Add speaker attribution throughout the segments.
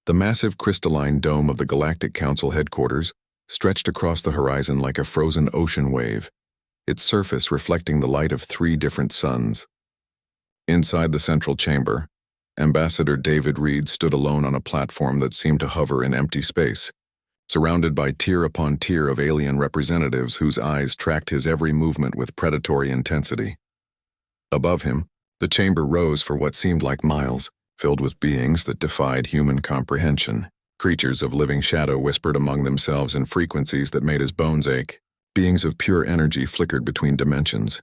Speaker 1: The massive crystalline dome of the Galactic Council headquarters stretched across the horizon like a frozen ocean wave, its surface reflecting the light of 3 different suns. Inside the central chamber, Ambassador David Reed stood alone on a platform that seemed to hover in empty space, surrounded by tier upon tier of alien representatives whose eyes tracked his every movement with predatory intensity. Above him, the chamber rose for what seemed like miles, filled with beings that defied human comprehension. Creatures of living shadow whispered among themselves in frequencies that made his bones ache. Beings of pure energy flickered between dimensions,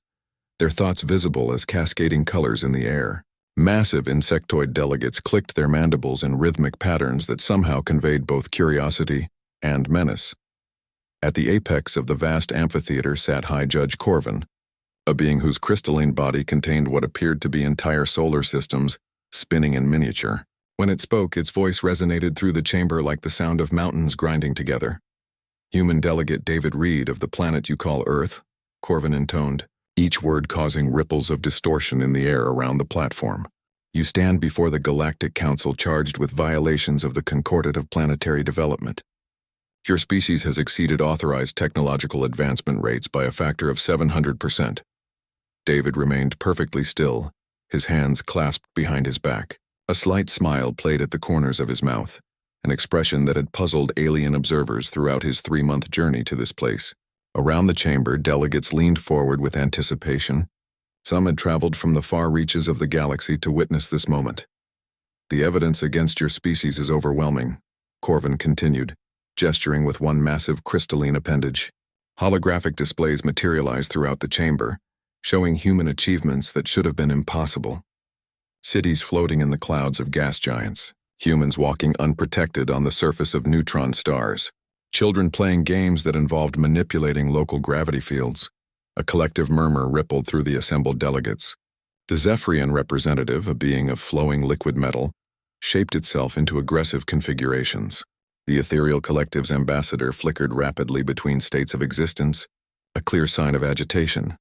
Speaker 1: their thoughts visible as cascading colors in the air. Massive insectoid delegates clicked their mandibles in rhythmic patterns that somehow conveyed both curiosity and menace. At the apex of the vast amphitheater sat High Judge Corvin, a being whose crystalline body contained what appeared to be entire solar systems spinning in miniature. When it spoke, its voice resonated through the chamber like the sound of mountains grinding together. "Human delegate David Reed of the planet you call Earth," Corvin intoned, each word causing ripples of distortion in the air around the platform. "You stand before the Galactic Council charged with violations of the Concordat of Planetary Development. Your species has exceeded authorized technological advancement rates by a factor of 700%. David remained perfectly still, his hands clasped behind his back. A slight smile played at the corners of his mouth, an expression that had puzzled alien observers throughout his 3-month journey to this place. Around the chamber, delegates leaned forward with anticipation. Some had traveled from the far reaches of the galaxy to witness this moment. "The evidence against your species is overwhelming," Corvin continued, gesturing with one massive crystalline appendage. Holographic displays materialized throughout the chamber, showing human achievements that should have been impossible. Cities floating in the clouds of gas giants, humans walking unprotected on the surface of neutron stars, children playing games that involved manipulating local gravity fields. A collective murmur rippled through the assembled delegates. The Zephyrian representative, a being of flowing liquid metal, shaped itself into aggressive configurations. The ethereal collective's ambassador flickered rapidly between states of existence, a clear sign of agitation.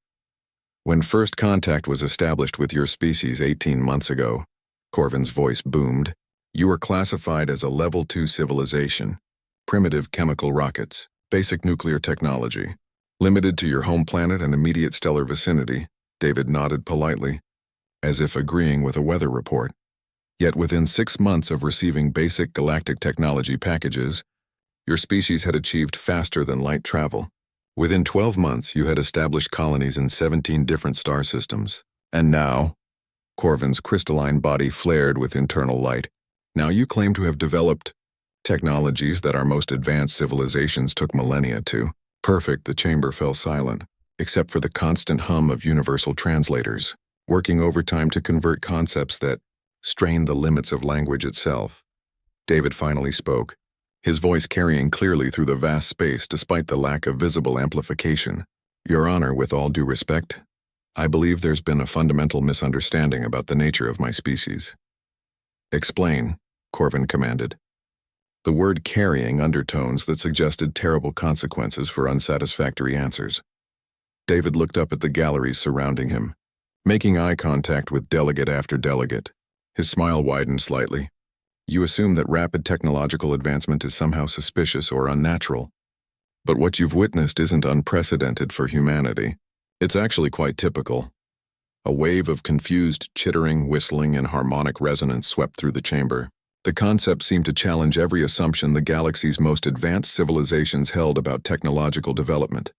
Speaker 1: "When first contact was established with your species 18 months ago," Corvin's voice boomed, "you were classified as a Level 2 civilization, primitive chemical rockets, basic nuclear technology, limited to your home planet and immediate stellar vicinity." David nodded politely, as if agreeing with a weather report. "Yet within 6 months of receiving basic galactic technology packages, your species had achieved faster than light travel. Within 12 months, you had established colonies in 17 different star systems. And now," Corvin's crystalline body flared with internal light, "now you claim to have developed technologies that our most advanced civilizations took millennia to." Perfect, the chamber fell silent, except for the constant hum of universal translators, working overtime to convert concepts that strained the limits of language itself. David finally spoke, his voice carrying clearly through the vast space despite the lack of visible amplification. "Your Honor, with all due respect, I believe there's been a fundamental misunderstanding about the nature of my species." "Explain," Corvin commanded, the word carrying undertones that suggested terrible consequences for unsatisfactory answers. David looked up at the galleries surrounding him, making eye contact with delegate after delegate. His smile widened slightly. "You assume that rapid technological advancement is somehow suspicious or unnatural. But what you've witnessed isn't unprecedented for humanity. It's actually quite typical." A wave of confused chittering, whistling, and harmonic resonance swept through the chamber. The concept seemed to challenge every assumption the galaxy's most advanced civilizations held about technological development.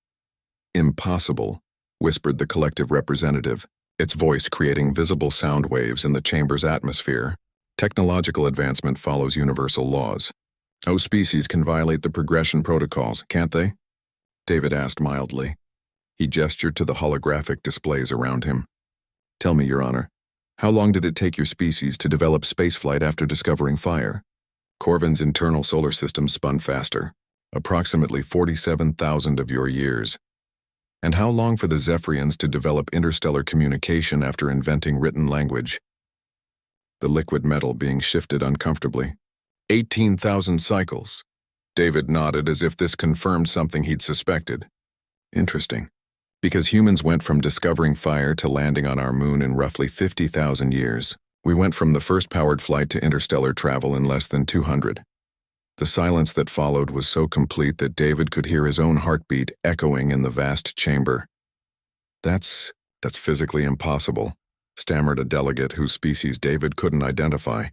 Speaker 1: "Impossible," whispered the collective representative, its voice creating visible sound waves in the chamber's atmosphere. "Technological advancement follows universal laws. No species can violate the progression protocols, can't they?" David asked mildly. He gestured to the holographic displays around him. "Tell me, Your Honor, how long did it take your species to develop spaceflight after discovering fire?" Corvin's internal solar system spun faster, approximately 47,000 of your years. "And how long for the Zephyrians to develop interstellar communication after inventing written language?" The liquid metal being shifted uncomfortably. 18,000 cycles. David nodded as if this confirmed something he'd suspected. "Interesting. Because humans went from discovering fire to landing on our moon in roughly 50,000 years. We went from the first powered flight to interstellar travel in less than 200. The silence that followed was so complete that David could hear his own heartbeat echoing in the vast chamber. That's physically impossible, stammered a delegate whose species David couldn't identify.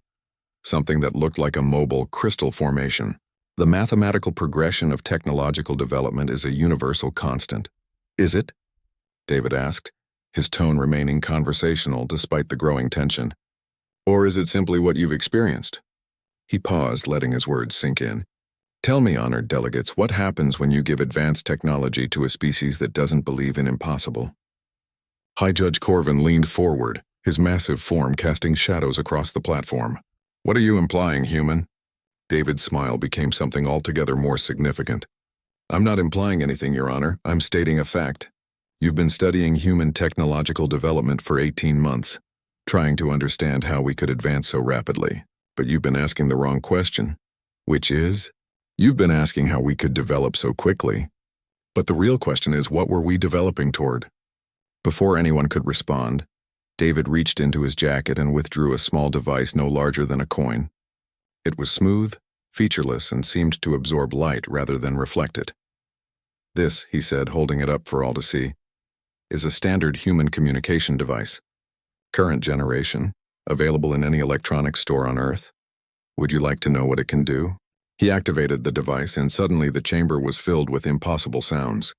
Speaker 1: Something that looked like a mobile crystal formation. The mathematical progression of technological development is a universal constant. Is it? David asked, his tone remaining conversational despite the growing tension. Or is it simply what you've experienced? He paused, letting his words sink in. Tell me, honored delegates, what happens when you give advanced technology to a species that doesn't believe in impossible? High Judge Corvin leaned forward, his massive form casting shadows across the platform. What are you implying, human? David's smile became something altogether more significant. I'm not implying anything, Your Honor. I'm stating a fact. You've been studying human technological development for 18 months, trying to understand how we could advance so rapidly. But you've been asking the wrong question, which is, you've been asking how we could develop so quickly. But the real question is, what were we developing toward? Before anyone could respond, David reached into his jacket and withdrew a small device no larger than a coin. It was smooth, featureless, and seemed to absorb light rather than reflect it. This, he said, holding it up for all to see, is a standard human communication device. Current generation, available in any electronics store on Earth. Would you like to know what it can do? He activated the device, and suddenly the chamber was filled with impossible sounds.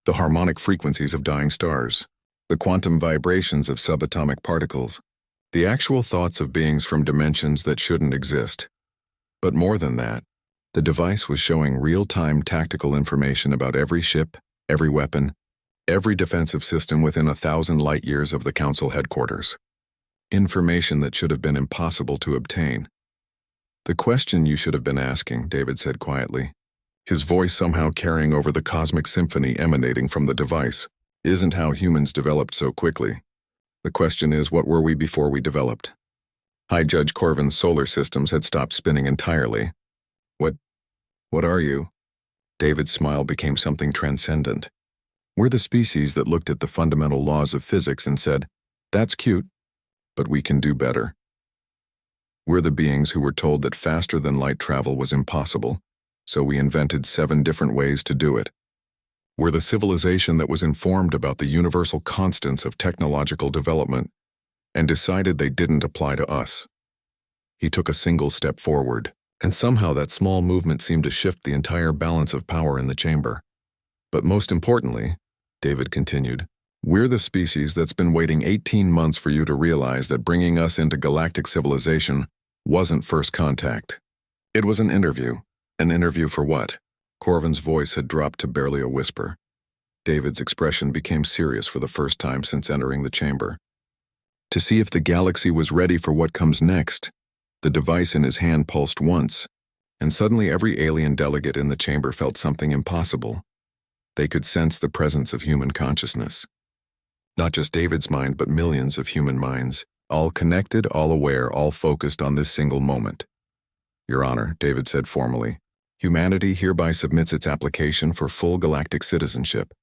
Speaker 1: The harmonic frequencies of dying stars, the quantum vibrations of subatomic particles, the actual thoughts of beings from dimensions that shouldn't exist. But more than that, the device was showing real-time tactical information about every ship, every weapon, every defensive system within 1,000 light-years of the Council headquarters. Information that should have been impossible to obtain. The question you should have been asking, David said quietly, his voice somehow carrying over the cosmic symphony emanating from the device, isn't how humans developed so quickly. The question is, what were we before we developed? High Judge Corvin's solar systems had stopped spinning entirely. What are you? David's smile became something transcendent. We're the species that looked at the fundamental laws of physics and said, that's cute, but we can do better. We're the beings who were told that faster-than-light travel was impossible, so we invented 7 different ways to do it. We're the civilization that was informed about the universal constants of technological development and decided they didn't apply to us. He took a single step forward, and somehow that small movement seemed to shift the entire balance of power in the chamber. But most importantly, David continued, we're the species that's been waiting 18 months for you to realize that bringing us into galactic civilization wasn't first contact. It was an interview. An interview for what? Corvin's voice had dropped to barely a whisper. David's expression became serious for the first time since entering the chamber. To see if the galaxy was ready for what comes next, the device in his hand pulsed once, and suddenly every alien delegate in the chamber felt something impossible. They could sense the presence of human consciousness. Not just David's mind, but millions of human minds, all connected, all aware, all focused on this single moment. Your Honor, David said formally, humanity hereby submits its application for full galactic citizenship,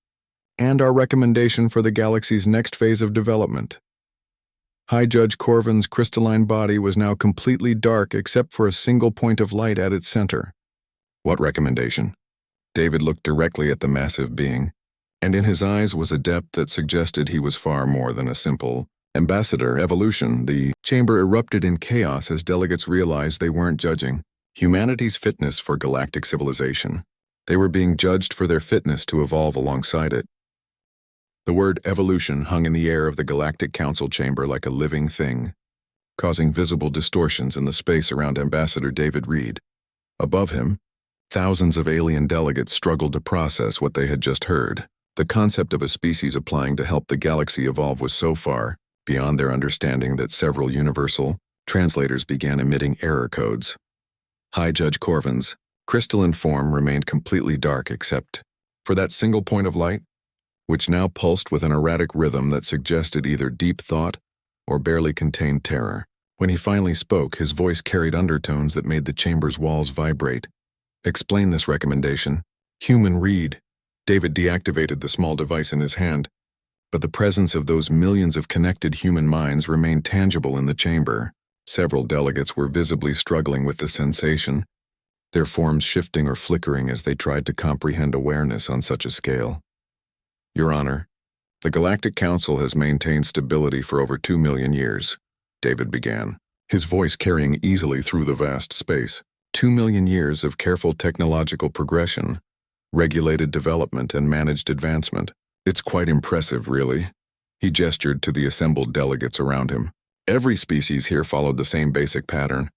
Speaker 1: and our recommendation for the galaxy's next phase of development. High Judge Corvin's crystalline body was now completely dark except for a single point of light at its center. What recommendation? David looked directly at the massive being, and in his eyes was a depth that suggested he was far more than a simple ambassador. Evolution. The chamber erupted in chaos as delegates realized they weren't judging humanity's fitness for galactic civilization. They were being judged for their fitness to evolve alongside it. The word evolution hung in the air of the Galactic Council chamber like a living thing, causing visible distortions in the space around Ambassador David Reed. Above him, thousands of alien delegates struggled to process what they had just heard. The concept of a species applying to help the galaxy evolve was so far beyond their understanding that several universal translators began emitting error codes. High Judge Corvin's crystalline form remained completely dark except for that single point of light, which now pulsed with an erratic rhythm that suggested either deep thought or barely contained terror. When he finally spoke, his voice carried undertones that made the chamber's walls vibrate. Explain this recommendation. Human Reed. David deactivated the small device in his hand, but the presence of those millions of connected human minds remained tangible in the chamber. Several delegates were visibly struggling with the sensation, their forms shifting or flickering as they tried to comprehend awareness on such a scale. Your Honor, the Galactic Council has maintained stability for over 2 million years, David began, his voice carrying easily through the vast space. 2 million years of careful technological progression, regulated development, and managed advancement. It's quite impressive, really. He gestured to the assembled delegates around him. Every species here followed the same basic pattern.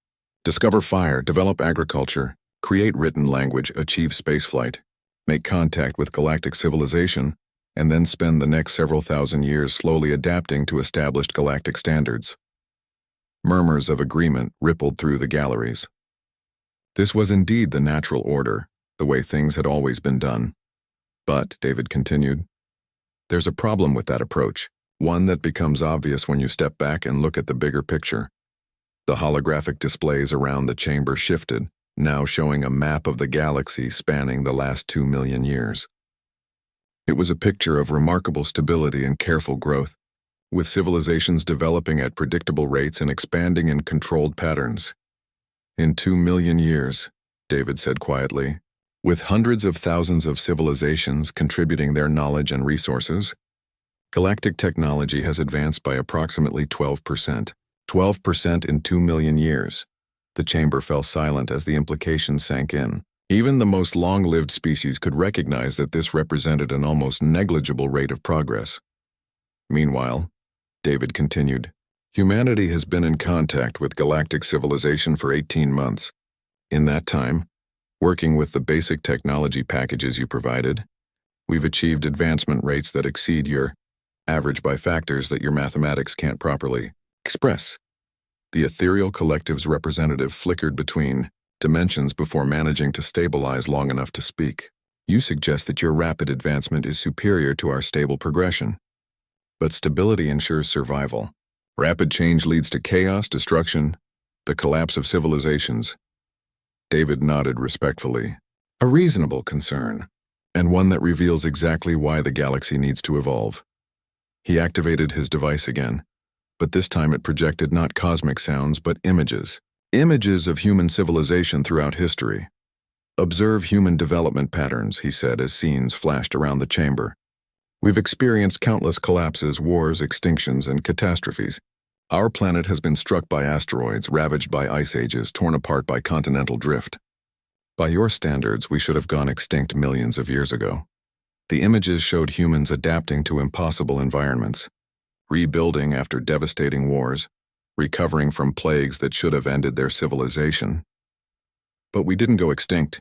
Speaker 1: Discover fire, develop agriculture, create written language, achieve spaceflight, make contact with galactic civilization, and then spend the next several thousand years slowly adapting to established galactic standards. Murmurs of agreement rippled through the galleries. This was indeed the natural order, the way things had always been done. But, David continued, there's a problem with that approach, one that becomes obvious when you step back and look at the bigger picture. The holographic displays around the chamber shifted, now showing a map of the galaxy spanning the last 2 million years. It was a picture of remarkable stability and careful growth, with civilizations developing at predictable rates and expanding in controlled patterns. In 2 million years, David said quietly, with hundreds of thousands of civilizations contributing their knowledge and resources, galactic technology has advanced by approximately 12%. 12% in 2 million years. The chamber fell silent as the implications sank in. Even the most long-lived species could recognize that this represented an almost negligible rate of progress. Meanwhile, David continued, humanity has been in contact with galactic civilization for 18 months. In that time, working with the basic technology packages you provided, we've achieved advancement rates that exceed your average by factors that your mathematics can't properly express. The ethereal collective's representative flickered between dimensions before managing to stabilize long enough to speak. You suggest that your rapid advancement is superior to our stable progression. But stability ensures survival. Rapid change leads to chaos, destruction, the collapse of civilizations. David nodded respectfully. A reasonable concern, and one that reveals exactly why the galaxy needs to evolve. He activated his device again, but this time it projected not cosmic sounds but images. Images of human civilization throughout history. Observe human development patterns, he said as scenes flashed around the chamber. We've experienced countless collapses, wars, extinctions, and catastrophes. Our planet has been struck by asteroids, ravaged by ice ages, torn apart by continental drift. By your standards, we should have gone extinct millions of years ago. The images showed humans adapting to impossible environments, rebuilding after devastating wars, recovering from plagues that should have ended their civilization. But we didn't go extinct,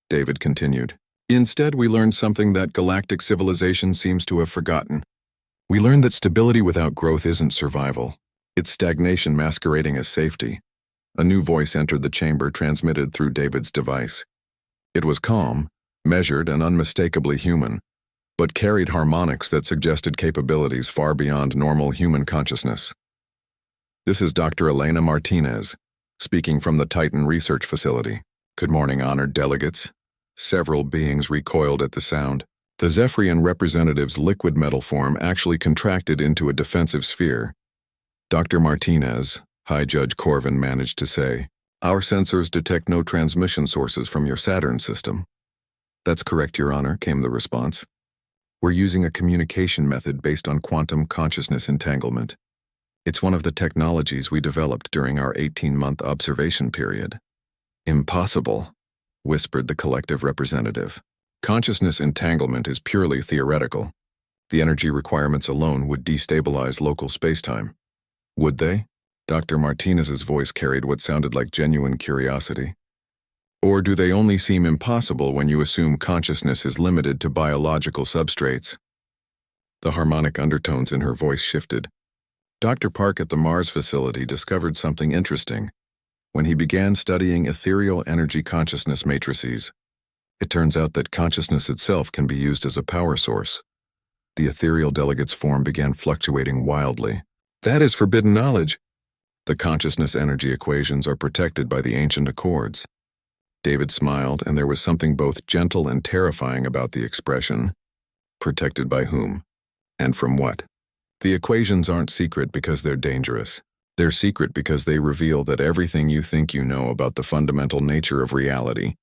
Speaker 1: David continued. Instead, we learned something that galactic civilization seems to have forgotten. We learned that stability without growth isn't survival. It's stagnation masquerading as safety. A new voice entered the chamber, transmitted through David's device. It was calm, measured, and unmistakably human, but carried harmonics that suggested capabilities far beyond normal human consciousness. This is Dr. Elena Martinez, speaking from the Titan Research Facility. Good morning, honored delegates. Several beings recoiled at the sound. The Zephyrian representative's liquid metal form actually contracted into a defensive sphere. Dr. Martinez, High Judge Corvin managed to say, our sensors detect no transmission sources from your Saturn system. That's correct, Your Honor, came the response. We're using a communication method based on quantum consciousness entanglement. It's one of the technologies we developed during our 18-month observation period. Impossible, whispered the collective representative. Consciousness entanglement is purely theoretical. The energy requirements alone would destabilize local spacetime. Would they? Dr. Martinez's voice carried what sounded like genuine curiosity. Or do they only seem impossible when you assume consciousness is limited to biological substrates? The harmonic undertones in her voice shifted. Dr. Park at the Mars facility discovered something interesting when he began studying ethereal energy consciousness matrices. It turns out that consciousness itself can be used as a power source. The ethereal delegate's form began fluctuating wildly. That is forbidden knowledge. The consciousness energy equations are protected by the ancient accords. David smiled, and there was something both gentle and terrifying about the expression. Protected by whom? And from what? The equations aren't secret because they're dangerous. They're secret because they reveal that everything you think you know about the fundamental nature of reality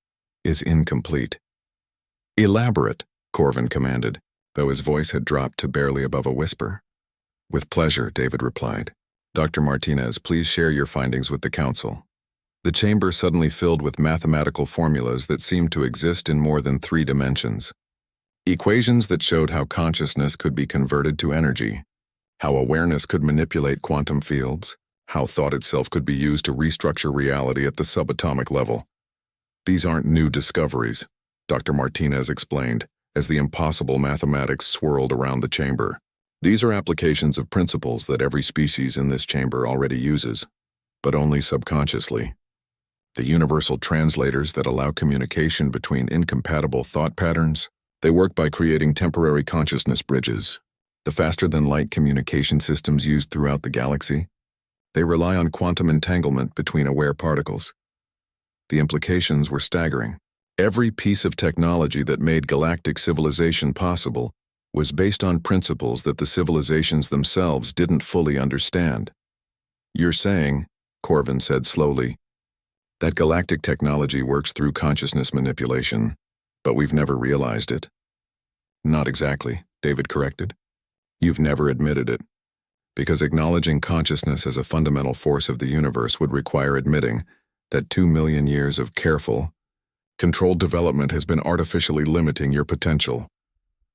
Speaker 1: is incomplete. Elaborate, Corvin commanded, though his voice had dropped to barely above a whisper. With pleasure, David replied. Dr. Martinez, please share your findings with the council. The chamber suddenly filled with mathematical formulas that seemed to exist in more than 3 dimensions. Equations that showed how consciousness could be converted to energy, how awareness could manipulate quantum fields, how thought itself could be used to restructure reality at the subatomic level. These aren't new discoveries, Dr. Martinez explained, as the impossible mathematics swirled around the chamber. These are applications of principles that every species in this chamber already uses, but only subconsciously. The universal translators that allow communication between incompatible thought patterns, they work by creating temporary consciousness bridges. The faster-than-light communication systems used throughout the galaxy, they rely on quantum entanglement between aware particles. The implications were staggering. Every piece of technology that made galactic civilization possible was based on principles that the civilizations themselves didn't fully understand. You're saying, Corvin said slowly, that galactic technology works through consciousness manipulation, but we've never realized it. Not exactly, David corrected. You've never admitted it, because acknowledging consciousness as a fundamental force of the universe would require admitting that 2 million years of careful, controlled development has been artificially limiting your potential.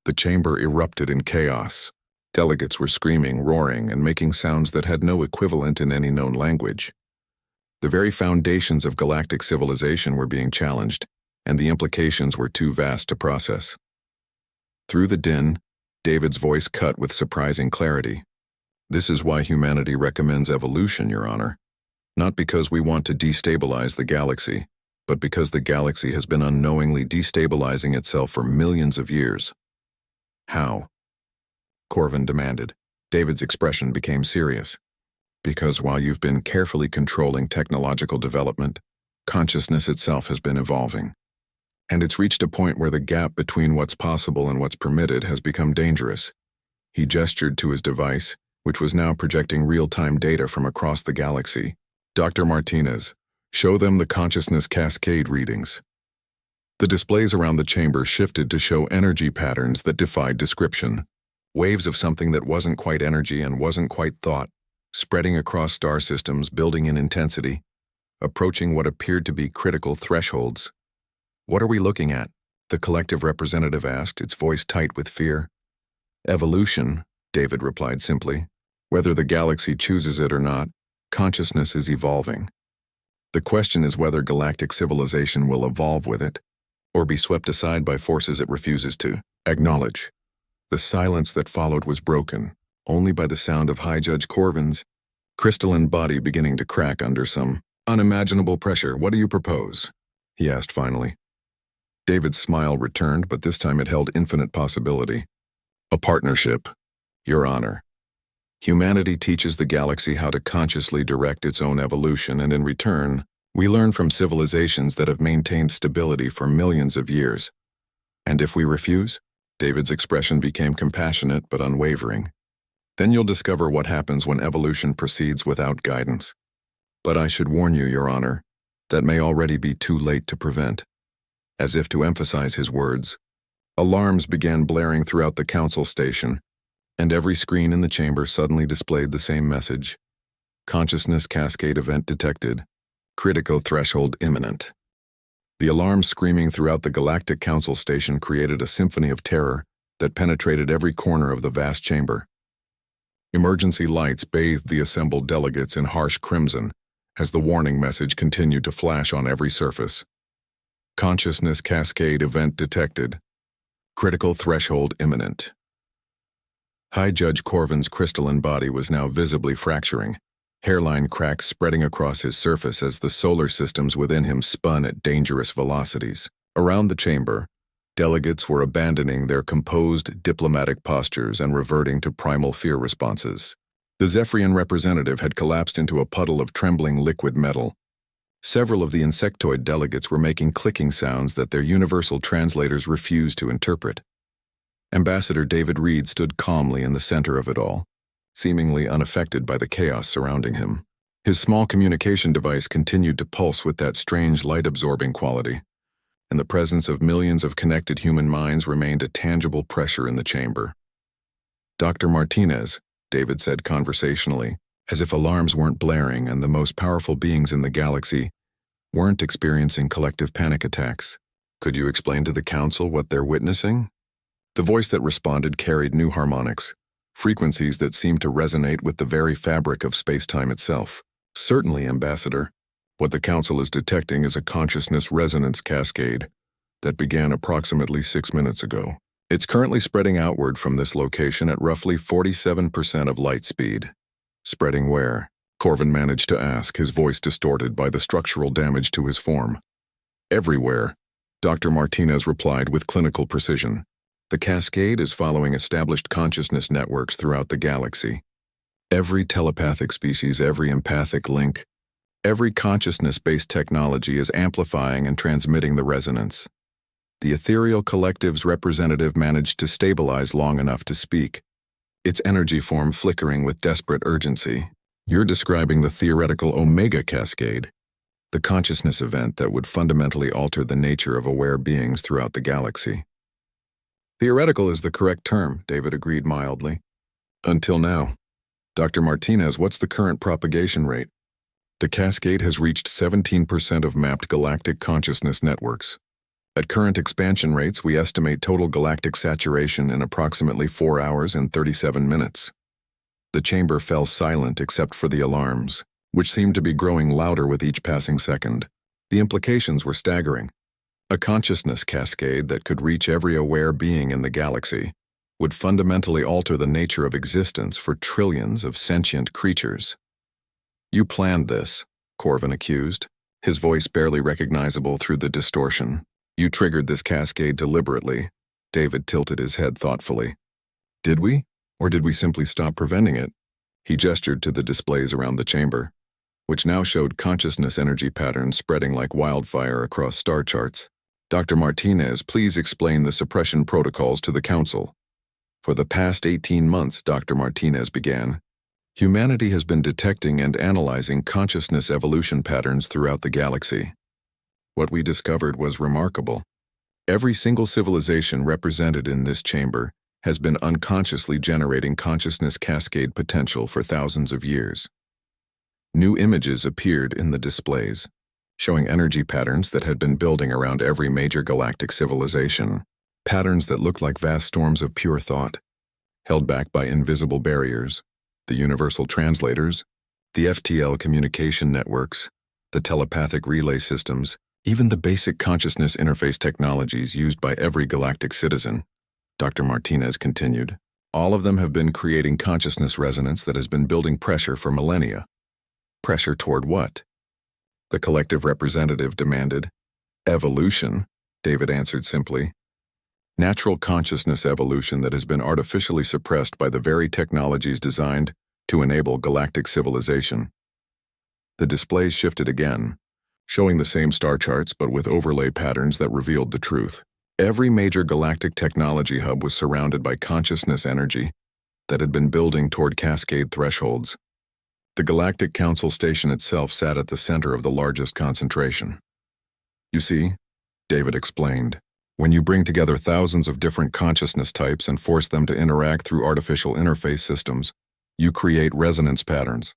Speaker 1: The chamber erupted in chaos. Delegates were screaming, roaring, and making sounds that had no equivalent in any known language. The very foundations of galactic civilization were being challenged, and the implications were too vast to process. Through the din, David's voice cut with surprising clarity. This is why humanity recommends evolution, Your Honor. Not because we want to destabilize the galaxy, but because the galaxy has been unknowingly destabilizing itself for millions of years. How? Corvin demanded. David's expression became serious. Because while you've been carefully controlling technological development, consciousness itself has been evolving. And it's reached a point where the gap between what's possible and what's permitted has become dangerous. He gestured to his device, which was now projecting real-time data from across the galaxy. Dr. Martinez, show them the consciousness cascade readings. The displays around the chamber shifted to show energy patterns that defied description. Waves of something that wasn't quite energy and wasn't quite thought, spreading across star systems, building in intensity, approaching what appeared to be critical thresholds. What are we looking at? The collective representative asked, its voice tight with fear. Evolution, David replied simply. Whether the galaxy chooses it or not, consciousness is evolving. The question is whether galactic civilization will evolve with it, or be swept aside by forces it refuses to acknowledge. The silence that followed was broken, only by the sound of High Judge Corvin's crystalline body beginning to crack under some unimaginable pressure. What do you propose? He asked finally. David's smile returned, but this time it held infinite possibility. A partnership, Your Honor. Humanity teaches the galaxy how to consciously direct its own evolution, and in return, we learn from civilizations that have maintained stability for millions of years. And if we refuse? David's expression became compassionate but unwavering. Then you'll discover what happens when evolution proceeds without guidance. But I should warn you, Your Honor, that may already be too late to prevent. As if to emphasize his words, alarms began blaring throughout the council station, and every screen in the chamber suddenly displayed the same message. Consciousness cascade event detected. Critical threshold imminent. The alarm screaming throughout the Galactic Council station created a symphony of terror that penetrated every corner of the vast chamber. Emergency lights bathed the assembled delegates in harsh crimson as the warning message continued to flash on every surface. Consciousness cascade event detected. Critical threshold imminent. High Judge Corvin's crystalline body was now visibly fracturing, hairline cracks spreading across his surface as the solar systems within him spun at dangerous velocities. Around the chamber, delegates were abandoning their composed diplomatic postures and reverting to primal fear responses. The Zephyrian representative had collapsed into a puddle of trembling liquid metal. Several of the insectoid delegates were making clicking sounds that their universal translators refused to interpret. Ambassador David Reed stood calmly in the center of it all, seemingly unaffected by the chaos surrounding him. His small communication device continued to pulse with that strange light-absorbing quality, and the presence of millions of connected human minds remained a tangible pressure in the chamber. "Dr. Martinez," David said conversationally, as if alarms weren't blaring and the most powerful beings in the galaxy weren't experiencing collective panic attacks. "Could you explain to the Council what they're witnessing?" The voice that responded carried new harmonics, frequencies that seemed to resonate with the very fabric of space-time itself. "Certainly, Ambassador. What the Council is detecting is a consciousness resonance cascade that began approximately 6 minutes ago. It's currently spreading outward from this location at roughly 47% of light speed." "Spreading where?" Corvin managed to ask, his voice distorted by the structural damage to his form. "Everywhere," Dr. Martinez replied with clinical precision. "The cascade is following established consciousness networks throughout the galaxy. Every telepathic species, every empathic link, every consciousness-based technology is amplifying and transmitting the resonance. The ethereal collective's representative managed to stabilize long enough to speak, its energy form flickering with desperate urgency. "You're describing the theoretical Omega Cascade, the consciousness event that would fundamentally alter the nature of aware beings throughout the galaxy." "Theoretical is the correct term," David agreed mildly. "Until now. Dr. Martinez, what's the current propagation rate?" "The cascade has reached 17% of mapped galactic consciousness networks. At current expansion rates, we estimate total galactic saturation in approximately 4 hours and 37 minutes. The chamber fell silent except for the alarms, which seemed to be growing louder with each passing second. The implications were staggering. A consciousness cascade that could reach every aware being in the galaxy would fundamentally alter the nature of existence for trillions of sentient creatures. "You planned this," Corvin accused, his voice barely recognizable through the distortion. "You triggered this cascade deliberately." David tilted his head thoughtfully. "Did we? Or did we simply stop preventing it?" He gestured to the displays around the chamber, which now showed consciousness energy patterns spreading like wildfire across star charts. "Dr. Martinez, please explain the suppression protocols to the Council." "For the past 18 months, Dr. Martinez began, humanity has been detecting and analyzing consciousness evolution patterns throughout the galaxy. What we discovered was remarkable. Every single civilization represented in this chamber has been unconsciously generating consciousness cascade potential for thousands of years. New images appeared in the displays, showing energy patterns that had been building around every major galactic civilization, patterns that looked like vast storms of pure thought, held back by invisible barriers, the universal translators, the FTL communication networks, the telepathic relay systems, even the basic consciousness interface technologies used by every galactic citizen." Dr. Martinez continued. "All of them have been creating consciousness resonance that has been building pressure for millennia." "Pressure toward what?" the collective representative demanded. "Evolution," David answered simply. "Natural consciousness evolution that has been artificially suppressed by the very technologies designed to enable galactic civilization." The displays shifted again, showing the same star charts but with overlay patterns that revealed the truth. Every major galactic technology hub was surrounded by consciousness energy that had been building toward cascade thresholds. The Galactic Council station itself sat at the center of the largest concentration. "You see," David explained, "when you bring together thousands of different consciousness types and force them to interact through artificial interface systems, you create resonance patterns.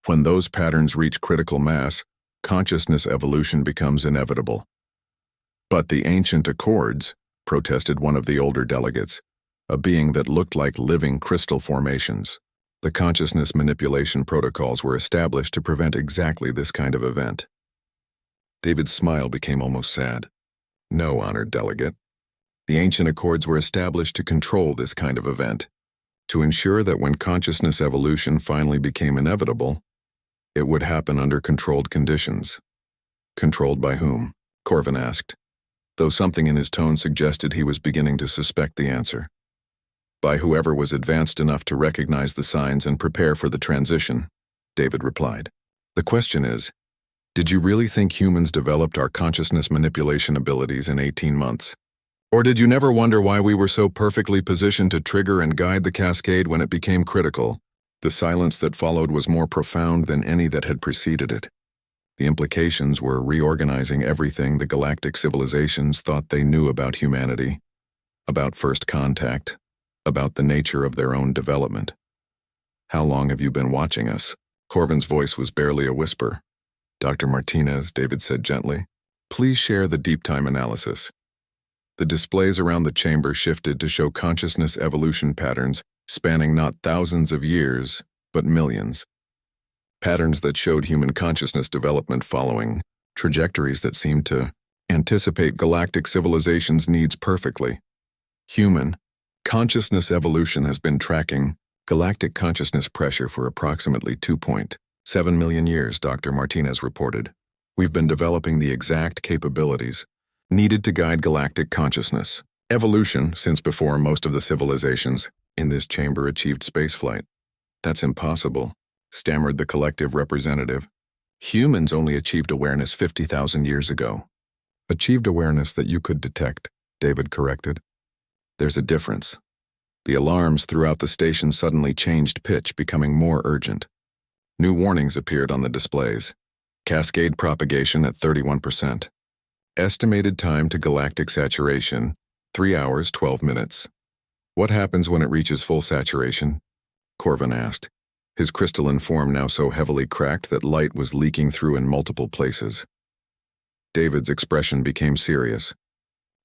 Speaker 1: When those patterns reach critical mass, consciousness evolution becomes inevitable." "But the ancient accords," protested one of the older delegates, a being that looked like living crystal formations. "The consciousness manipulation protocols were established to prevent exactly this kind of event." David's smile became almost sad. "No, honored delegate. The ancient accords were established to control this kind of event, to ensure that when consciousness evolution finally became inevitable, it would happen under controlled conditions." "Controlled by whom?" Corvin asked, though something in his tone suggested he was beginning to suspect the answer. "By whoever was advanced enough to recognize the signs and prepare for the transition," David replied. "The question is, did you really think humans developed our consciousness manipulation abilities in 18 months? Or did you never wonder why we were so perfectly positioned to trigger and guide the cascade when it became critical? The silence that followed was more profound than any that had preceded it. The implications were reorganizing everything the galactic civilizations thought they knew about humanity, about first contact, about the nature of their own development. "How long have you been watching us?" Corvin's voice was barely a whisper. "Dr. Martinez," David said gently, "please share the deep time analysis." The displays around the chamber shifted to show consciousness evolution patterns spanning not thousands of years, but millions. Patterns that showed human consciousness development following trajectories that seemed to anticipate galactic civilization's needs perfectly. Human consciousness evolution has been tracking galactic consciousness pressure for approximately 2.7 million years, Dr. Martinez reported. We've been developing the exact capabilities needed to guide galactic consciousness evolution since before most of the civilizations in this chamber achieved spaceflight. "That's impossible," stammered the collective representative. "Humans only achieved awareness 50,000 years ago." "Achieved awareness that you could detect," David corrected. "There's a difference." The alarms throughout the station suddenly changed pitch, becoming more urgent. New warnings appeared on the displays. Cascade propagation at 31%. Estimated time to galactic saturation, 3 hours, 12 minutes. "What happens when it reaches full saturation?" Corvin asked, his crystalline form now so heavily cracked that light was leaking through in multiple places. David's expression became serious.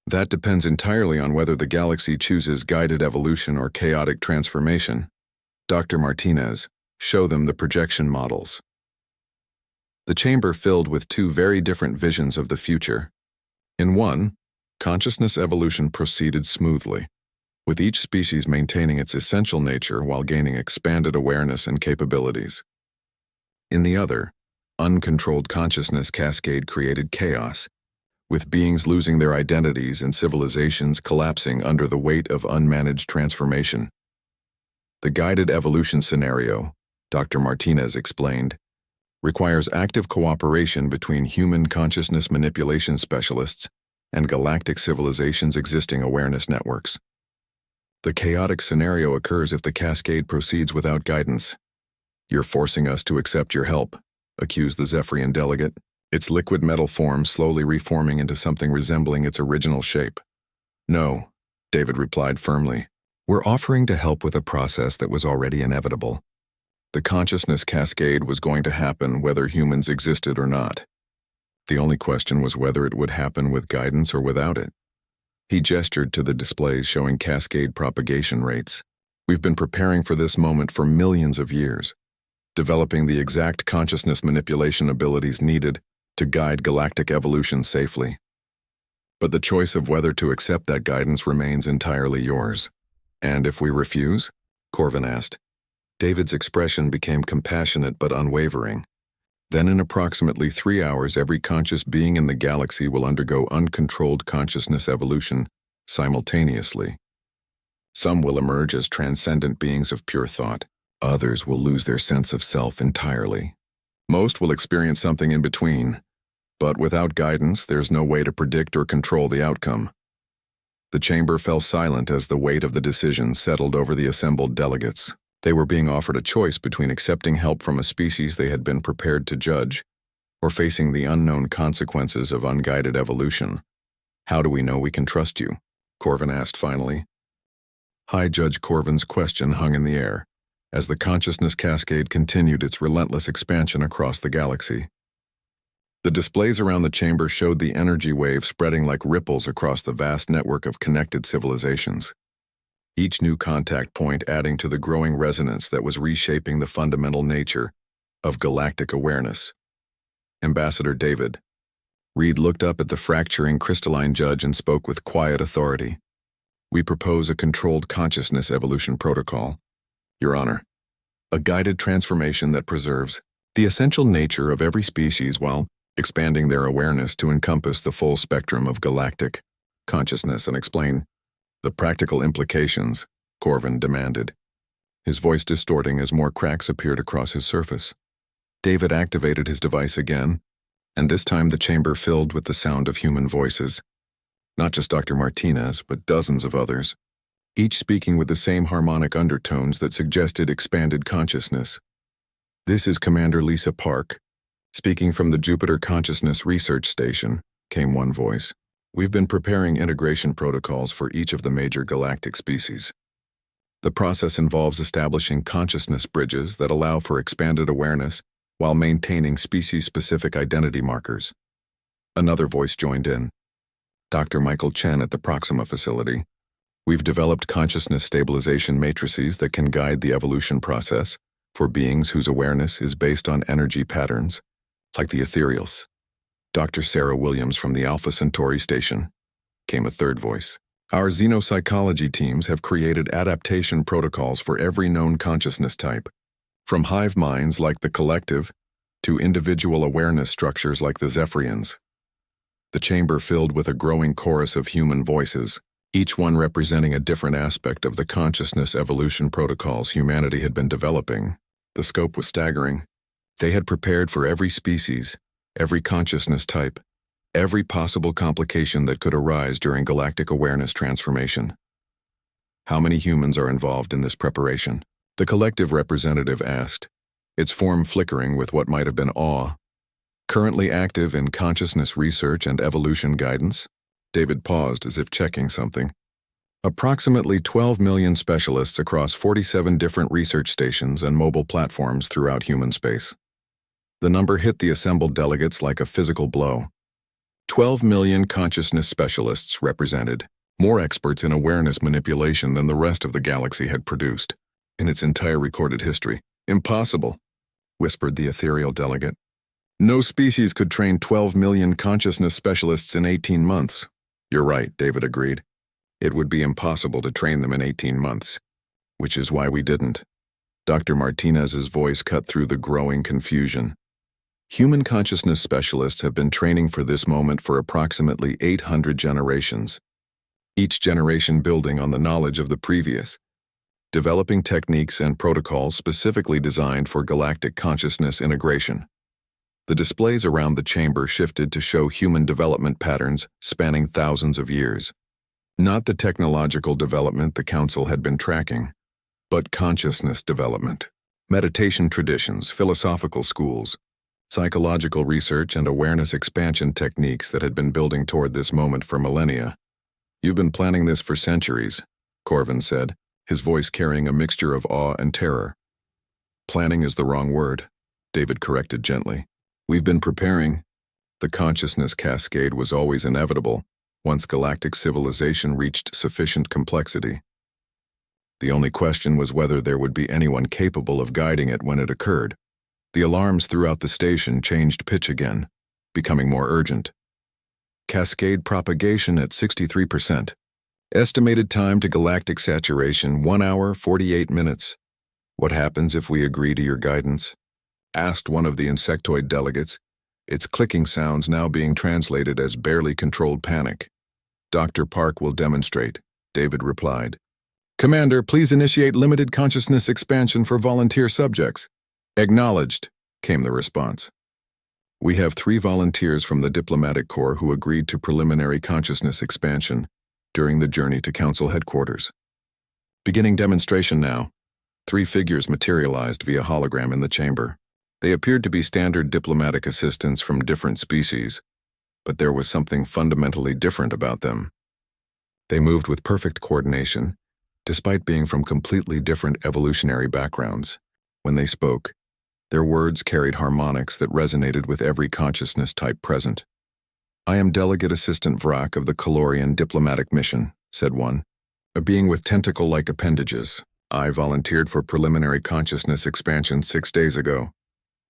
Speaker 1: "That depends entirely on whether the galaxy chooses guided evolution or chaotic transformation. Dr. Martinez, show them the projection models." The chamber filled with two very different visions of the future. In one, consciousness evolution proceeded smoothly, with each species maintaining its essential nature while gaining expanded awareness and capabilities. In the other, uncontrolled consciousness cascade created chaos, with beings losing their identities and civilizations collapsing under the weight of unmanaged transformation. The guided evolution scenario, Dr. Martinez explained, requires active cooperation between human consciousness manipulation specialists and galactic civilizations' existing awareness networks. The chaotic scenario occurs if the cascade proceeds without guidance. "You're forcing us to accept your help," accused the Zephyrian delegate, its liquid metal form slowly reforming into something resembling its original shape. "No," David replied firmly. "We're offering to help with a process that was already inevitable. The consciousness cascade was going to happen whether humans existed or not. The only question was whether it would happen with guidance or without it." He gestured to the displays showing cascade propagation rates. "We've been preparing for this moment for millions of years, developing the exact consciousness manipulation abilities needed to guide galactic evolution safely. But the choice of whether to accept that guidance remains entirely yours." "And if we refuse?" Corvin asked. David's expression became compassionate but unwavering. "Then in approximately 3 hours, every conscious being in the galaxy will undergo uncontrolled consciousness evolution simultaneously. Some will emerge as transcendent beings of pure thought. Others will lose their sense of self entirely. Most will experience something in between, but without guidance, there's no way to predict or control the outcome." The chamber fell silent as the weight of the decision settled over the assembled delegates. They were being offered a choice between accepting help from a species they had been prepared to judge, or facing the unknown consequences of unguided evolution. "How do we know we can trust you?" Corvin asked finally. High Judge Corvin's question hung in the air, as the consciousness cascade continued its relentless expansion across the galaxy. The displays around the chamber showed the energy wave spreading like ripples across the vast network of connected civilizations, each new contact point adding to the growing resonance that was reshaping the fundamental nature of galactic awareness. "Ambassador David." Reed looked up at the fracturing crystalline judge and spoke with quiet authority. "We propose a controlled consciousness evolution protocol, Your Honor. A guided transformation that preserves the essential nature of every species while expanding their awareness to encompass the full spectrum of galactic consciousness and explain the practical implications," Corvin demanded, his voice distorting as more cracks appeared across his surface. David activated his device again, and this time the chamber filled with the sound of human voices. Not just Dr. Martinez, but dozens of others, each speaking with the same harmonic undertones that suggested expanded consciousness. "This is Commander Lisa Park, speaking from the Jupiter Consciousness Research Station," came one voice. "We've been preparing integration protocols for each of the major galactic species. The process involves establishing consciousness bridges that allow for expanded awareness while maintaining species-specific identity markers." Another voice joined in. "Dr. Michael Chen at the Proxima facility. We've developed consciousness stabilization matrices that can guide the evolution process for beings whose awareness is based on energy patterns, like the ethereals." "Dr. Sarah Williams from the Alpha Centauri station," came a third voice. "Our xenopsychology teams have created adaptation protocols for every known consciousness type, from hive minds like the collective to individual awareness structures like the Zephyrians." The chamber filled with a growing chorus of human voices, each one representing a different aspect of the consciousness evolution protocols humanity had been developing. The scope was staggering. They had prepared for every species, every consciousness type, every possible complication that could arise during galactic awareness transformation. "How many humans are involved in this preparation?" the collective representative asked, its form flickering with what might have been awe. "Currently active in consciousness research and evolution guidance?" David paused as if checking something. "Approximately 12 million specialists across 47 different research stations and mobile platforms throughout human space." The number hit the assembled delegates like a physical blow. 12 million consciousness specialists represented, more experts in awareness manipulation than the rest of the galaxy had produced in its entire recorded history. "Impossible," whispered the ethereal delegate. "No species could train 12 million consciousness specialists in 18 months. "You're right," David agreed. "It would be impossible to train them in 18 months. Which is why we didn't." Dr. Martinez's voice cut through the growing confusion. "Human consciousness specialists have been training for this moment for approximately 800 generations, each generation building on the knowledge of the previous, developing techniques and protocols specifically designed for galactic consciousness integration." The displays around the chamber shifted to show human development patterns spanning thousands of years. Not the technological development the Council had been tracking, but consciousness development. Meditation traditions, philosophical schools, psychological research and awareness expansion techniques that had been building toward this moment for millennia. "You've been planning this for centuries," Corvin said, his voice carrying a mixture of awe and terror. "Planning is the wrong word," David corrected gently. "We've been preparing." The consciousness cascade was always inevitable once galactic civilization reached sufficient complexity. The only question was whether there would be anyone capable of guiding it when it occurred. The alarms throughout the station changed pitch again, becoming more urgent. "Cascade propagation at 63%. Estimated time to galactic saturation 1 hour, 48 minutes. What happens if we agree to your guidance?" asked one of the insectoid delegates, its clicking sounds now being translated as barely controlled panic. "Dr. Park will demonstrate," David replied. "Commander, please initiate limited consciousness expansion for volunteer subjects." "Acknowledged," came the response. "We have 3 volunteers from the Diplomatic Corps who agreed to preliminary consciousness expansion during the journey to Council headquarters. Beginning demonstration now." 3 figures materialized via hologram in the chamber. They appeared to be standard diplomatic assistants from different species, but there was something fundamentally different about them. They moved with perfect coordination, despite being from completely different evolutionary backgrounds. When they spoke, their words carried harmonics that resonated with every consciousness type present. "I am Delegate Assistant Vrak of the Calorian Diplomatic Mission," said one. "A being with tentacle-like appendages. I volunteered for preliminary consciousness expansion 6 days ago."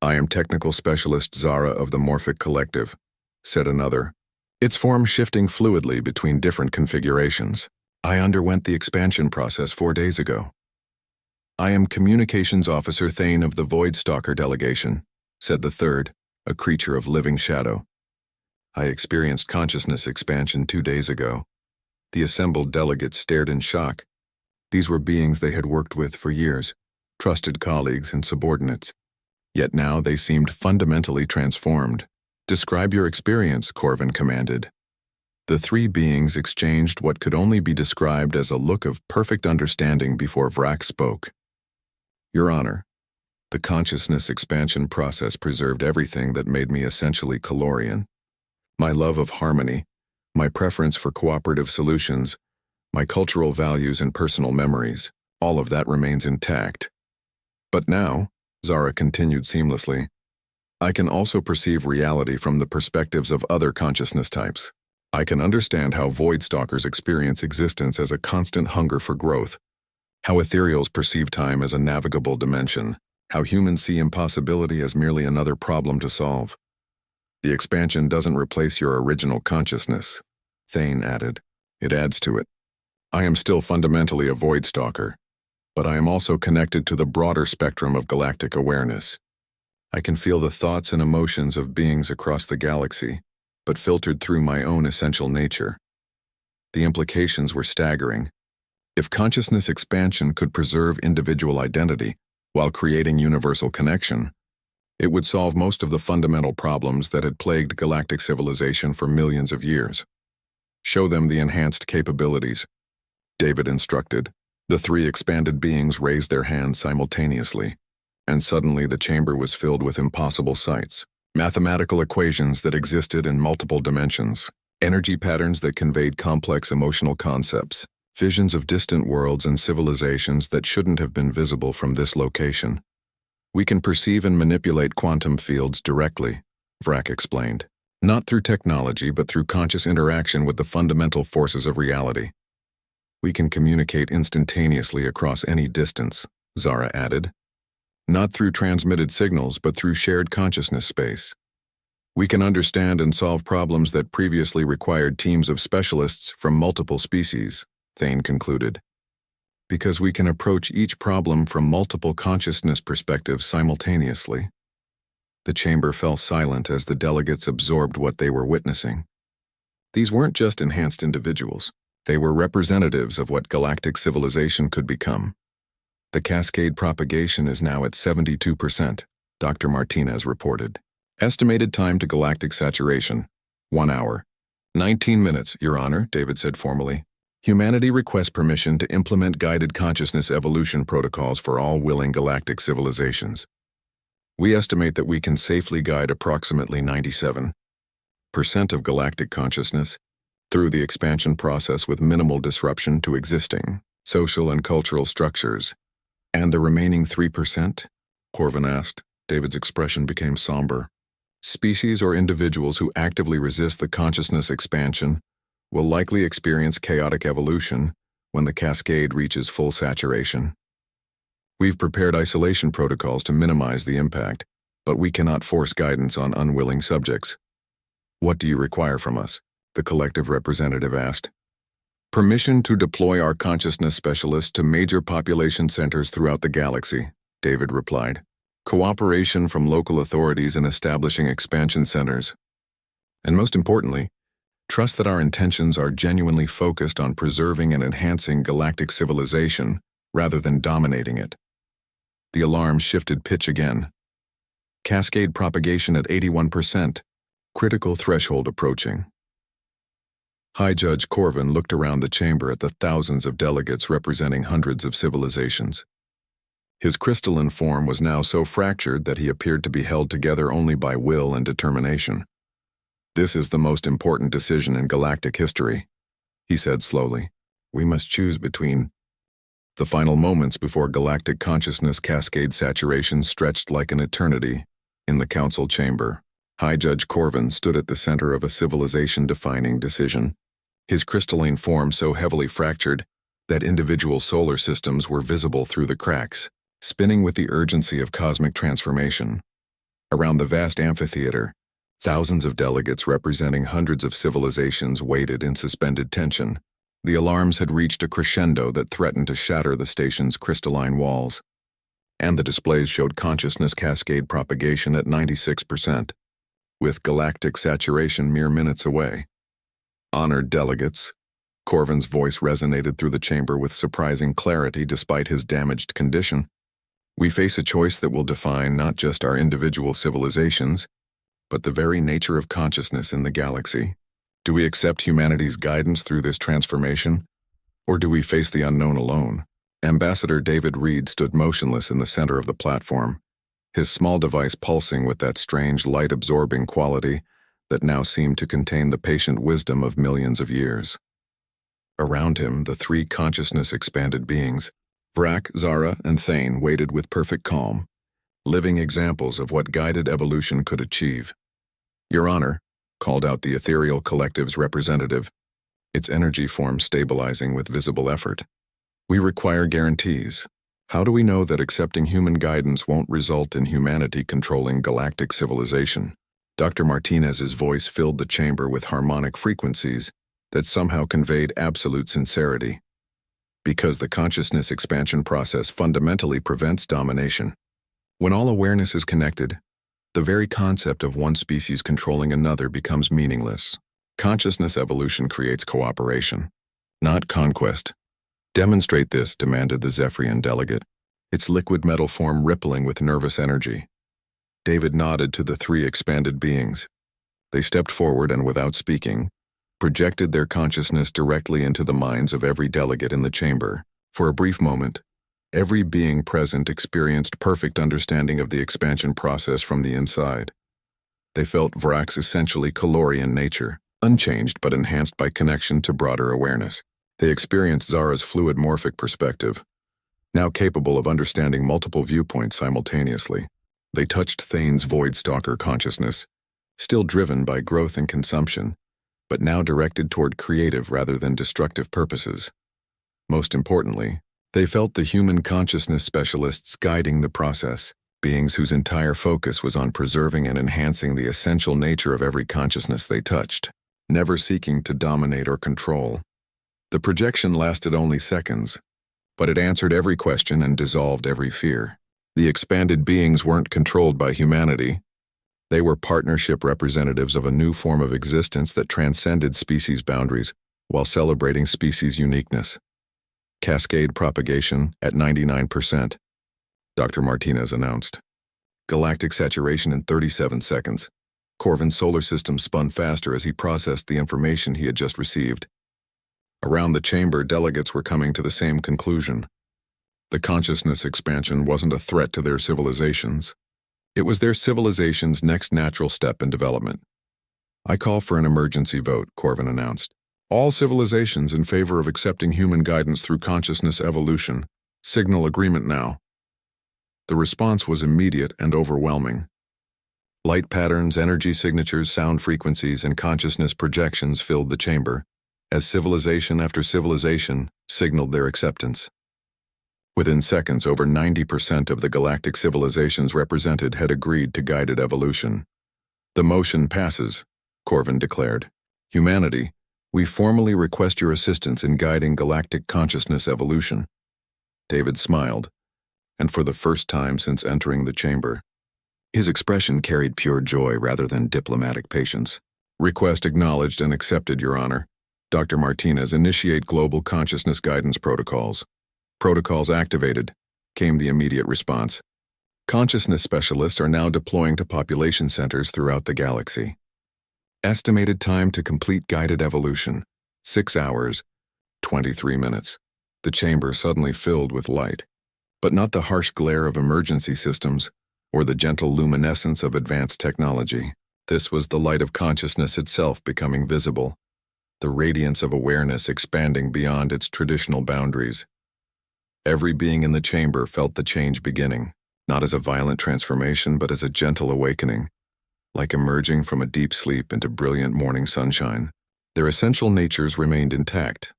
Speaker 1: "I am Technical Specialist Zara of the Morphic Collective," said another, its form shifting fluidly between different configurations. "I underwent the expansion process 4 days ago." "I am Communications Officer Thane of the Voidstalker Delegation," said the third, a creature of living shadow. "I experienced consciousness expansion 2 days ago." The assembled delegates stared in shock. These were beings they had worked with for years, trusted colleagues and subordinates. Yet now they seemed fundamentally transformed. "Describe your experience," Corvin commanded. The three beings exchanged what could only be described as a look of perfect understanding before Vrak spoke. Your Honor, the consciousness expansion process preserved everything that made me essentially Calorian. My love of harmony, my preference for cooperative solutions, my cultural values and personal memories, all of that remains intact. But now, Zara continued seamlessly, I can also perceive reality from the perspectives of other consciousness types. I can understand how Void Stalkers experience existence as a constant hunger for growth, how ethereals perceive time as a navigable dimension, how humans see impossibility as merely another problem to solve. The expansion doesn't replace your original consciousness, Thane added. It adds to it. I am still fundamentally a Void Stalker, but I am also connected to the broader spectrum of galactic awareness. I can feel the thoughts and emotions of beings across the galaxy, but filtered through my own essential nature. The implications were staggering. If consciousness expansion could preserve individual identity while creating universal connection, it would solve most of the fundamental problems that had plagued galactic civilization for millions of years. Show them the enhanced capabilities, David instructed. The three expanded beings raised their hands simultaneously, and suddenly the chamber was filled with impossible sights. Mathematical equations that existed in multiple dimensions, energy patterns that conveyed complex emotional concepts, visions of distant worlds and civilizations that shouldn't have been visible from this location. We can perceive and manipulate quantum fields directly, Vrak explained. Not through technology, but through conscious interaction with the fundamental forces of reality. We can communicate instantaneously across any distance, Zara added. Not through transmitted signals, but through shared consciousness space. We can understand and solve problems that previously required teams of specialists from multiple species, Thane concluded. Because we can approach each problem from multiple consciousness perspectives simultaneously. The chamber fell silent as the delegates absorbed what they were witnessing. These weren't just enhanced individuals. They were representatives of what galactic civilization could become. The cascade propagation is now at 72%, Dr. Martinez reported. Estimated time to galactic saturation, 1 hour. 19 minutes, Your Honor, David said formally. Humanity requests permission to implement guided consciousness evolution protocols for all willing galactic civilizations. We estimate that we can safely guide approximately 97% of galactic consciousness through the expansion process with minimal disruption to existing social and cultural structures. And the remaining 3%? Corvin asked. David's expression became somber. Species or individuals who actively resist the consciousness expansion will likely experience chaotic evolution when the cascade reaches full saturation. We've prepared isolation protocols to minimize the impact, but we cannot force guidance on unwilling subjects. What do you require from us? The collective representative asked. Permission to deploy our consciousness specialists to major population centers throughout the galaxy, David replied. Cooperation from local authorities in establishing expansion centers. And most importantly, trust that our intentions are genuinely focused on preserving and enhancing galactic civilization rather than dominating it. The alarm shifted pitch again. Cascade propagation at 81%, critical threshold approaching. High Judge Corvin looked around the chamber at the thousands of delegates representing hundreds of civilizations. His crystalline form was now so fractured that he appeared to be held together only by will and determination. This is the most important decision in galactic history, he said slowly. We must choose between. The final moments before galactic consciousness cascade saturation stretched like an eternity in the council chamber. High Judge Corvin stood at the center of a civilization-defining decision, his crystalline form so heavily fractured that individual solar systems were visible through the cracks, spinning with the urgency of cosmic transformation. Around the vast amphitheater, thousands of delegates representing hundreds of civilizations waited in suspended tension. The alarms had reached a crescendo that threatened to shatter the station's crystalline walls, and the displays showed consciousness cascade propagation at 96%. With galactic saturation mere minutes away. Honored delegates, Corvin's voice resonated through the chamber with surprising clarity despite his damaged condition. We face a choice that will define not just our individual civilizations, but the very nature of consciousness in the galaxy. Do we accept humanity's guidance through this transformation, or do we face the unknown alone? Ambassador David Reed stood motionless in the center of the platform, his small device pulsing with that strange light-absorbing quality that now seemed to contain the patient wisdom of millions of years. Around him, the three consciousness-expanded beings, Vrak, Zara, and Thane, waited with perfect calm, living examples of what guided evolution could achieve. "Your Honor," called out the ethereal collective's representative, its energy form stabilizing with visible effort. "We require guarantees. How do we know that accepting human guidance won't result in humanity controlling galactic civilization?" Dr. Martinez's voice filled the chamber with harmonic frequencies that somehow conveyed absolute sincerity. "Because the consciousness expansion process fundamentally prevents domination. When all awareness is connected, the very concept of one species controlling another becomes meaningless. Consciousness evolution creates cooperation, not conquest." "Demonstrate this," demanded the Zephyrian delegate, its liquid metal form rippling with nervous energy. David nodded to the three expanded beings. They stepped forward and, without speaking, projected their consciousness directly into the minds of every delegate in the chamber. For a brief moment, every being present experienced perfect understanding of the expansion process from the inside. They felt Vrak's essentially Calorian nature, unchanged but enhanced by connection to broader awareness. They experienced Zara's fluid morphic perspective, now capable of understanding multiple viewpoints simultaneously. They touched Thane's void stalker consciousness, still driven by growth and consumption, but now directed toward creative rather than destructive purposes. Most importantly, they felt the human consciousness specialists guiding the process, beings whose entire focus was on preserving and enhancing the essential nature of every consciousness they touched, never seeking to dominate or control. The projection lasted only seconds, but it answered every question and dissolved every fear. The expanded beings weren't controlled by humanity. They were partnership representatives of a new form of existence that transcended species boundaries while celebrating species uniqueness. "Cascade propagation at 99%, Dr. Martinez announced. "Galactic saturation in 37 seconds. Corvin's solar system spun faster as he processed the information he had just received. Around the chamber, delegates were coming to the same conclusion. The consciousness expansion wasn't a threat to their civilizations. It was their civilization's next natural step in development. "I call for an emergency vote," Corvin announced. "All civilizations in favor of accepting human guidance through consciousness evolution. Signal agreement now." The response was immediate and overwhelming. Light patterns, energy signatures, sound frequencies, and consciousness projections filled the chamber, as civilization after civilization signaled their acceptance. Within seconds, over 90% of the galactic civilizations represented had agreed to guided evolution. "The motion passes," Corvin declared. "Humanity, we formally request your assistance in guiding galactic consciousness evolution." David smiled, and for the first time since entering the chamber, his expression carried pure joy rather than diplomatic patience. "Request acknowledged and accepted, Your Honor. Dr. Martinez, initiate global consciousness guidance protocols." "Protocols activated," came the immediate response. "Consciousness specialists are now deploying to population centers throughout the galaxy. Estimated time to complete guided evolution, 6 hours, 23 minutes. The chamber suddenly filled with light, but not the harsh glare of emergency systems or the gentle luminescence of advanced technology. This was the light of consciousness itself becoming visible, the radiance of awareness expanding beyond its traditional boundaries. Every being in the chamber felt the change beginning, not as a violent transformation but as a gentle awakening, like emerging from a deep sleep into brilliant morning sunshine. Their essential natures remained intact,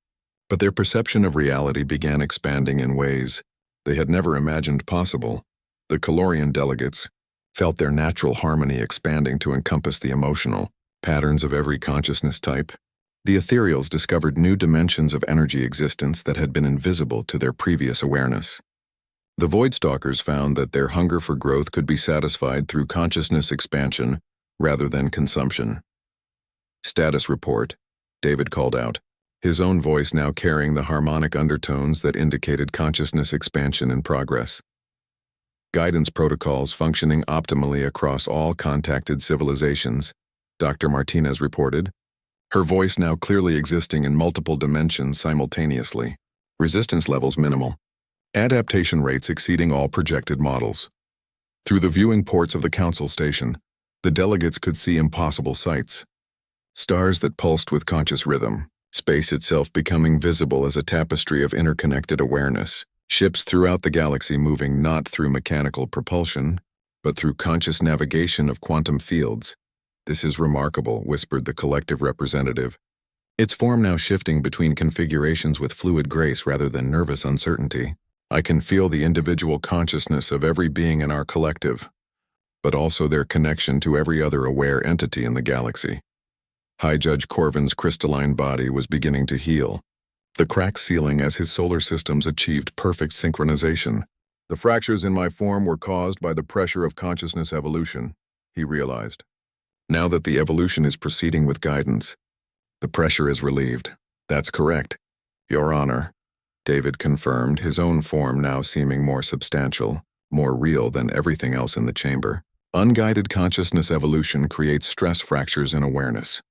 Speaker 1: but their perception of reality began expanding in ways they had never imagined possible. The Calorian delegates felt their natural harmony expanding to encompass the emotional patterns of every consciousness type. The ethereals discovered new dimensions of energy existence that had been invisible to their previous awareness. The Voidstalkers found that their hunger for growth could be satisfied through consciousness expansion rather than consumption. "Status report," David called out, his own voice now carrying the harmonic undertones that indicated consciousness expansion in progress. "Guidance protocols functioning optimally across all contacted civilizations," Dr. Martinez reported, her voice now clearly existing in multiple dimensions simultaneously. Resistance levels minimal. Adaptation rates exceeding all projected models. Through the viewing ports of the council station, the delegates could see impossible sights. Stars that pulsed with conscious rhythm, space itself becoming visible as a tapestry of interconnected awareness, ships throughout the galaxy moving not through mechanical propulsion, but through conscious navigation of quantum fields. "This is remarkable," whispered the collective representative, its form now shifting between configurations with fluid grace rather than nervous uncertainty. "I can feel the individual consciousness of every being in our collective, but also their connection to every other aware entity in the galaxy." High Judge Corvin's crystalline body was beginning to heal, the cracks sealing as his solar systems achieved perfect synchronization. "The fractures in my form were caused by the pressure of consciousness evolution," he realized. "Now that the evolution is proceeding with guidance, the pressure is relieved." "That's correct, Your Honor," David confirmed, his own form now seeming more substantial, more real than everything else in the chamber. Unguided consciousness evolution creates stress fractures in awareness.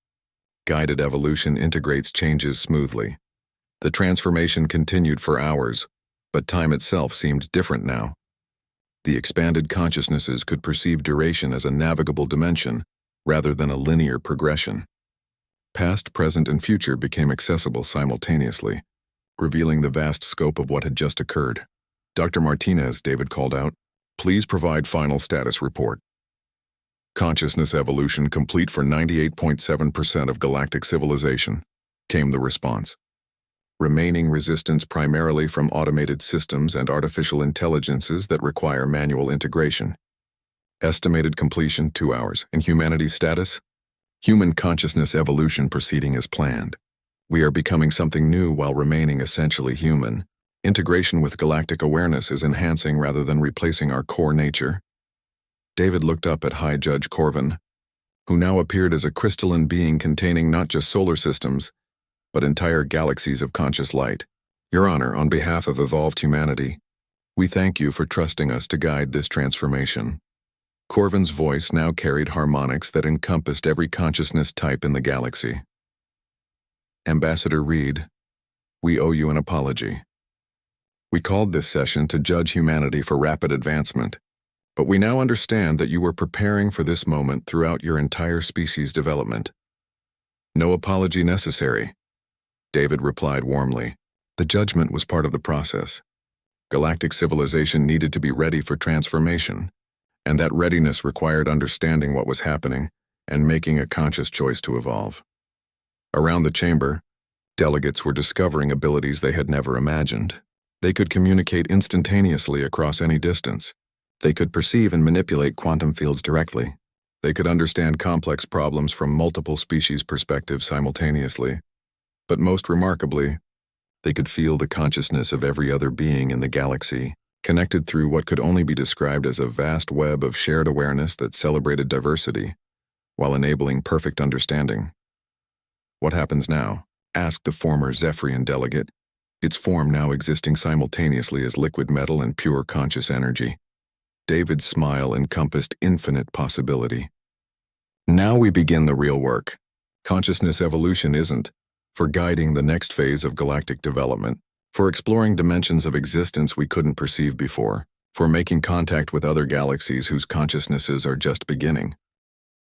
Speaker 1: Guided evolution integrates changes smoothly. The transformation continued for hours, but time itself seemed different now. The expanded consciousnesses could perceive duration as a navigable dimension, rather than a linear progression. Past, present, and future became accessible simultaneously, revealing the vast scope of what had just occurred. "Dr. Martinez," David called out, "please provide final status report." "Consciousness evolution complete for 98.7% of galactic civilization," came the response. "Remaining resistance primarily from automated systems and artificial intelligences that require manual integration. Estimated completion 2 hours. And humanity's status? Human consciousness evolution proceeding as planned. We are becoming something new while remaining essentially human. Integration with galactic awareness is enhancing rather than replacing our core nature." David looked up at High Judge Corvin, who now appeared as a crystalline being containing not just solar systems, but entire galaxies of conscious light. "Your Honor, on behalf of evolved humanity, we thank you for trusting us to guide this transformation." Corvin's voice now carried harmonics that encompassed every consciousness type in the galaxy. "Ambassador Reed, we owe you an apology. We called this session to judge humanity for rapid advancement, but we now understand that you were preparing for this moment throughout your entire species development." "No apology necessary," David replied warmly. "The judgment was part of the process. Galactic civilization needed to be ready for transformation, and that readiness required understanding what was happening and making a conscious choice to evolve." Around the chamber, delegates were discovering abilities they had never imagined. They could communicate instantaneously across any distance. They could perceive and manipulate quantum fields directly. They could understand complex problems from multiple species' perspectives simultaneously. But most remarkably, they could feel the consciousness of every other being in the galaxy, connected through what could only be described as a vast web of shared awareness that celebrated diversity, while enabling perfect understanding. "What happens now?" asked the former Zephyrian delegate, its form now existing simultaneously as liquid metal and pure conscious energy. David's smile encompassed infinite possibility. "Now we begin the real work. Consciousness evolution isn't for guiding the next phase of galactic development, for exploring dimensions of existence we couldn't perceive before, for making contact with other galaxies whose consciousnesses are just beginning.